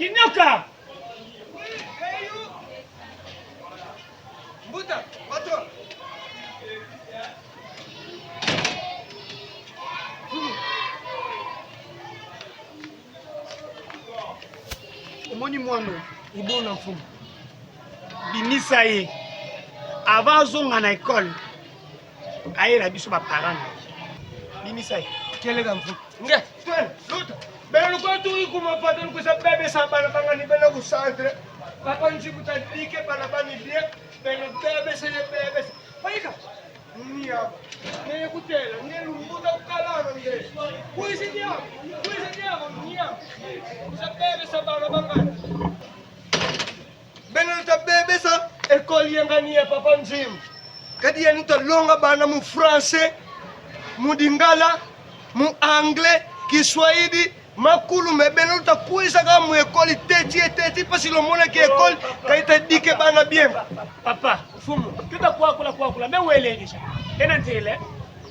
Kinyoka! Mbuta, bato. Omoni mwano, ibona mfumu. Bimisa ye. Avant zonga na école. Aye la biso ba parents. Bimisa ye. Kelega mfumu. Nge, luta. Belo kwa tu kuma pata nukusa bebe sambana banga ni belo ku centre. Papa njiku tadike bana bani bien. Belo bebe se bebe. Paika. Nia. Ne kutela, ne lumbuta ukalana nge. Kuisi dia. Nia. Kusa bebe sambana banga. Belo ta bebe sa école yangania papa njimu. Kadi ya nita longa bana mu français, mu dingala, mu anglais, Kiswahili, makulu mebeno ta kuisa kama mu école teti pasi lo mona ki école kaita dike bana bien. Papa, fumu, kita kuakula, me welelisha. Tena ntele,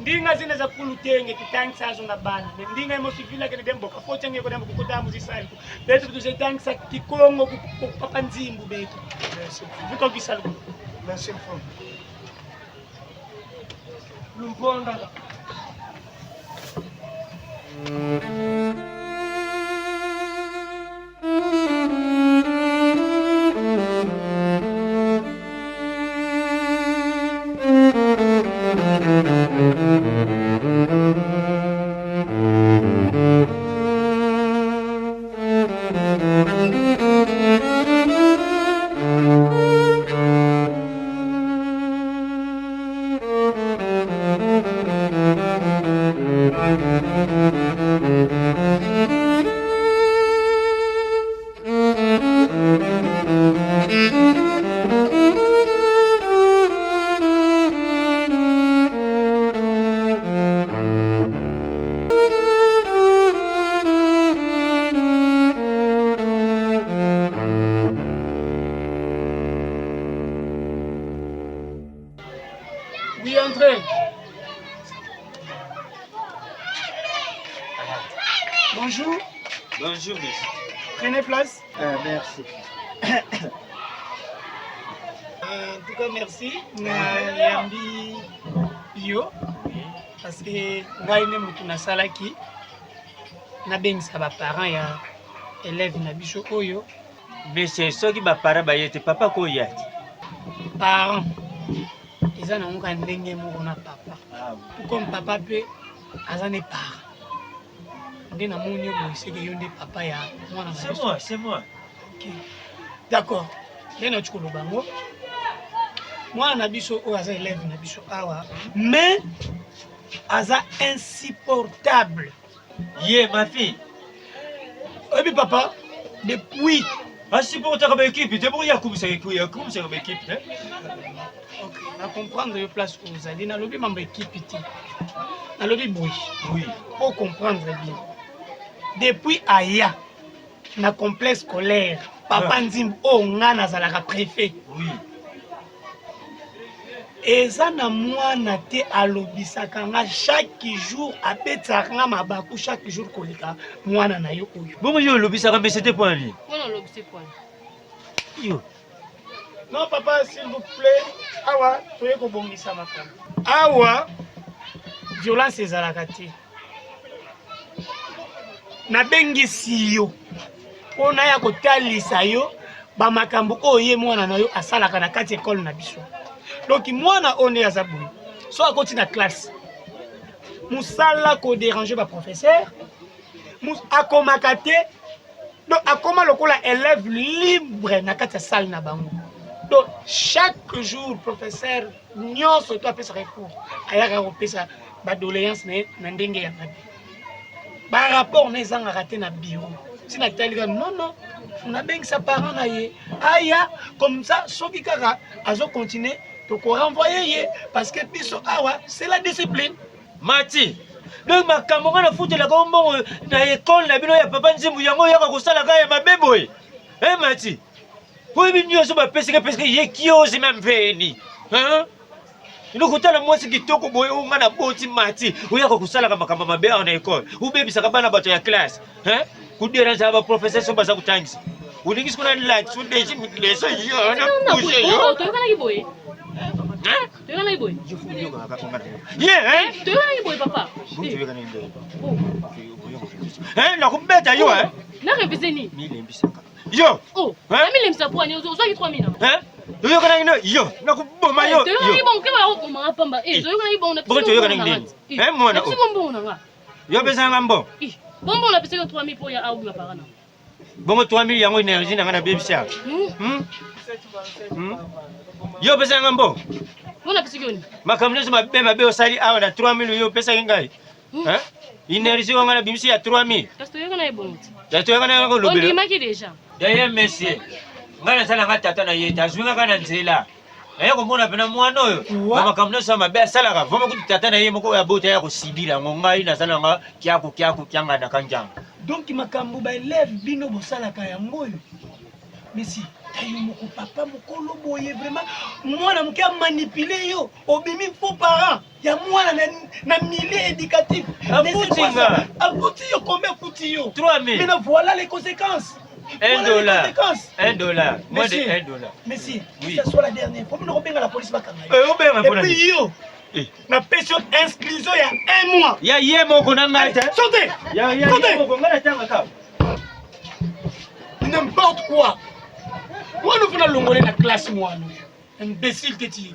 ndinga zine za kulu tenge kitangi sazo na bana. Ndinga imo sivila kene dembo kafocha nge kodambo kukodamu zisali. Beto tuze tangi sa kikongo papa nzimbu beto. Viko kisalu. Merci fumu. Lumponda. Oui, entrez. Bonjour. Bonjour, monsieur. Prenez place. Merci. En tout cas, merci. Yambi yo. Parce que ngai ne mutu na salaki na bengisa ba parents ya élève na biso oyo. Monsieur, soki ba para ba yete papa ko yati. Parents. Eza na muka ndenge moko na papa. Comme papa pe azane parents. Ndena monyo bo seke yo nde papa ya mwana na. C'est moi. OK. D'accord. Ndena tshikolo bango. Mwana na biso oyo aza élève na biso awa, mais aza insupportable. Yeah, ma fille. Et puis papa, depuis Insupportable comme équipe, c'est bon, il y a comme ça comme équipe. OK, na comprendre yo place où vous allez na lobi membre équipe ti. Na lobi boui. Oui. Pour comprendre bien. Depuis aya na complexe scolaire, papa nzimbo o ngana zalaka préfet. Oui. Eza na mwana te alobisaka nga chaque jour apetaka nga mabaku chaque jour koleka mwana na yo oyo. Bon, yo lobisaka mais c'était pas lui. Voilà l'objet point. Yo. Non papa s'il vous plaît, awa toye ko bongisa makambo. Awa violence ezalaka te. Na bengisi yo. Pona ya kotalisa yo ba makambo oyo mwana na yo asalaka na kati école na biso. Donc mwana one azabu. So akoti na classe. Musala ko déranger ba professeur. Akomaka te. Donc akoma lokola élève libre na kati ya salle na bango. Donc chaque jour professeur nyonso to apesa recours. Ayaka kopesa ba doléance na ndenge ya mabe. Ba rapport na ezanga raté na bureau. Sina talika non. On a bien que sa parent na ye. Aya comme ça soki kaka azo continuer to ko renvoyer parce que biso awa c'est la discipline. Mati. Donc makambo na fute la kombo na école na bino ya papa nzimbu yango yaka kosala kaya mabeboy. Mati. Oui binyo so ba pesika parce que ye kiozi même veni. Hein? Inokutala mwasi kitoko boye ngana boti Mati. Uyaka kusala kama makambo mabe na école. Ubebisa kabana bato ya classe. Hein? Kudera za ba professeur so baza kutangisa. Ulingi sikuna light sundeji mutleso yo na Non, pushe yo. oh, tu kana kiboy. Hein? Tu kana kiboy. Yeah, Tu kana kiboy papa. Oh. Na kubeta yo Na revise ni. Yo. Oh. Hein? Ami lemsa po ani zo ki 3000. Hein? Yo kana ngino yo na kuboma yo. Tu kana kibon ke ba ko ma pamba. Zo kana kibon na. Boko yo kana ngini. Mwana. Tu bonbon na nga. Yo pesa ngambo. Bonbon la pesa 3000 po ya au la parana. Bongo 3000 yango energy na ngana baby shark. Yo pesa ngambo. Mona pesa yoni. Makamnezo mabe osali awa na 3000 yo pesa ngai. Hein? Energy wanga na bimsi ya 3000. Kasto yo kana ibon. Ya to kana ngo lobelo. On dimaki déjà. Ya monsieur. Ngana sala ngata na yeta zwinga kana nzela. Ko mona pena mwana oyo. Makamnezo mabe sala ka voma kuti tata na ye moko ya bota ya kusibila ngongai na sala nga kyako kyanga na kanjanga. Donc makambo ba élève bino bosalaka yango yo. Messi, tayo moko papa mokolo boye vraiment mwana moke manipuler yo obimi faux parent ya mwana na milieu éducatif. Abutinga. Abuti yo combien coûte yo? 3000. Mais voilà les conséquences. $1. $1. Moins de Messi, $1. Messi, Oui. ça soit la dernière fois. Nous revenons à la police bakanga. Et puis yo. Na pension inscription il y a 1 mois. Ya ye moko na ngai te. Sautez. Ya moko ngala tanga ka. N'importe quoi. Moi nous venons longoler la classe moi nous. Imbécile t'es-tu.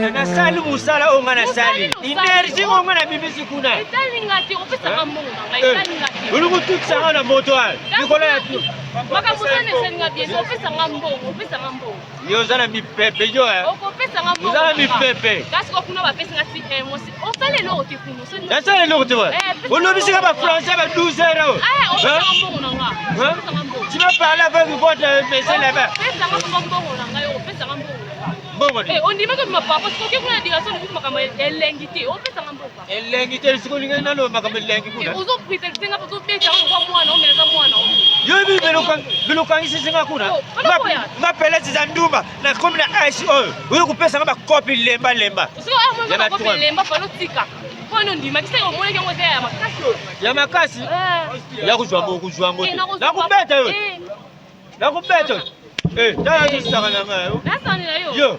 Nasali musala onga nasali. Energy onga na bibisi kuna. Italingati opesa kamonga. Italingati. Uluku tukisa na moto wa. Nikola ya tu. Makamuzane selinga bien opesa ngambo. Yo zana mipepe yo Opesa ngambo. Zana mipepe. Kasi ko kuna ba pesa ngati mosi. Osale lo te kuno. Nasali lo te wa. Olobisi ka ba français ba 12 euros. Opesa ngambo na nga. Opesa ngambo. Tu vas parler avec votre monsieur là-bas. Opesa ngambo na nga yo opesa ngambo. Bongo. On dit que ma papa parce que kuna direction de makambo elengité. Opesa ngambo. Elengité siko linga nalo makambo elengi kuna. Ozo pritelitenga poto beta kwa mwana omeleza mwana. Yo bilo kangisi singa kuna. Ngapela za ndumba na komi na ICO. Uyo kupesa ngaba copy lemba. Sio mwana copy lemba palotika. Kono ndima kisa yo mwana kyango ya makasi. Ya makasi? Ya kujwa ngo. Na kubeta yo. Na kubeta. Tala tusaka na ngayo. Nasani na yo.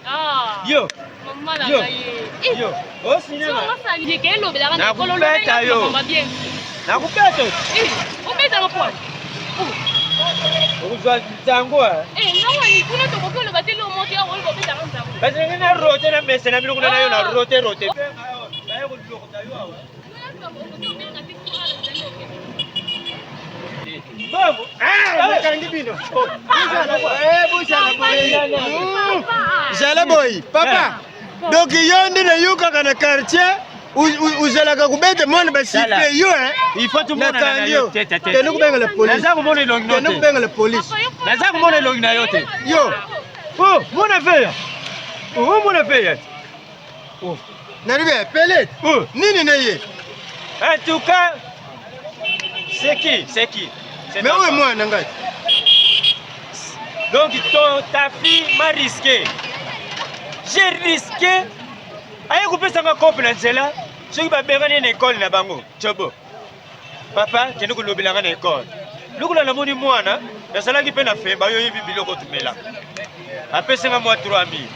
Yo. Mama la ye. Yo. O sinema. Sio masani je kelo bela Na kubeta yo. Na kubeta. Ubeta ngapo. Ukuzwa zangu nawa ni kuna to bokolo batelo moto ya wolo beta ngamza. Basi ngina rote na mese na bilukuna nayo na rote. Babu, Kangi bino. Jala boy, papa. Donc yondi na yuka kana quartier. Uzalaka kubete mwana basife yo il faut tout le monde na yo tete. Tenu kubenga la police. Naza kumona longi note. Tenu kubenga la police. Naza kumona longi na yote. Yo. Oh, mona feya. Oh, mona feya. Oh. Naribe pelet. Oh, nini na ye? En tout cas, c'est qui? Mais où est moi nangati? Donc ta fille m'a risqué. J'ai risqué. Aye kupesa nga kopi na nzela. Soki babengani na école na bango. Chobo. Papa, kende kulobelanga na école. Lukula na moni mwana, nasalaki pe na femba yo yibi biloko tumela. Apesenga mwa 3000.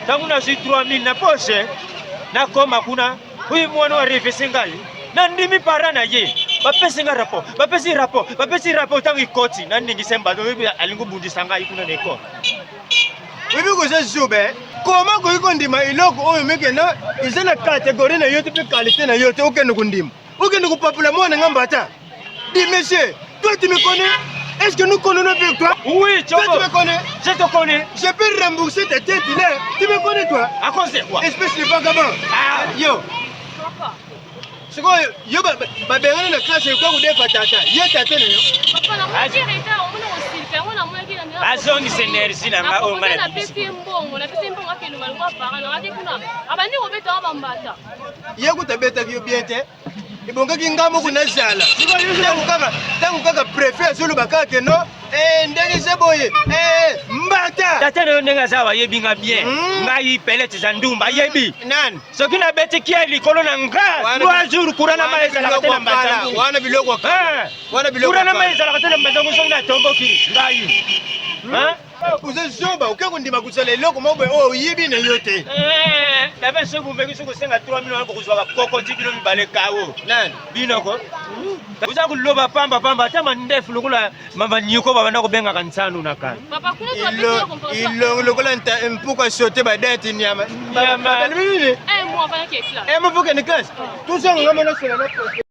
Tangu na si 3000 na poche. Na koma kuna, huyu mwana wa refese ngai. Na ndimi para na ye. Bapesenga rapport. Bapesi rapport tangu ikoti. Na ndingi semba do yibi alingo bundisa ngai kuna na école. Wibi ko se jobe. Comment ko iko ndima iloko oyo meke na izana catégorie na yote pe qualité na yote okende kundima. Okende kupapula mwana ngamba ata. Dis monsieur, toi tu me connais? est-ce que nous connaissons avec toi? Oui, Toi, tu me connais? Je te connais. Je peux rembourser ta tête là. Tu me connais toi? À cause de quoi? Espèce de vagabond. Ah. Yo. C'est quoi? Yo, bah, ben, la classe, c'est quoi vous devez faire tata? Yo, tata, non? Papa, na moi qui reta, on m'a aussi fait, on a moi qui n'a pas. Azongi s'énergie na nga o ngana. Na pesi mbongo, na pesi mbongo ke luma luma para na ate kuna. Abandi ko beta ba mbata. Yo kutabeta kyo bien te. Ibongaki ngamo kuna zala. Tangu kaka préfet zulu bakake no. Ndenge seboye. Mbata. Tata no nenga zawa yebi nga bien. Ngai pelete za ndumba yebi. Nani? Soki na beti kia likolo na nga. 3 jours kurana maeza la katela mbata. Wana biloko Ah. Wana biloko. Kurana maeza la katela mbata ngo songa tomboki. Ngai. Hein? Uze zoba ukango ndima kusala eloko mobe o yibi na yote. Dabe so bumbeki so kusenga 3 millions ko kuzwa koko tibilo mibale kawo. Nani? Bino ko. Uza kuloba pamba tama ndefu lokula mama nyiko baba ndako benga kansanu nakana. Papa kuna tu apesi ko mpaka. Ilo lokola nta mpuka sote ba date nyama. Nyama. Moi avant que classe. Mpuka ni class. Tout ça ngama na sala na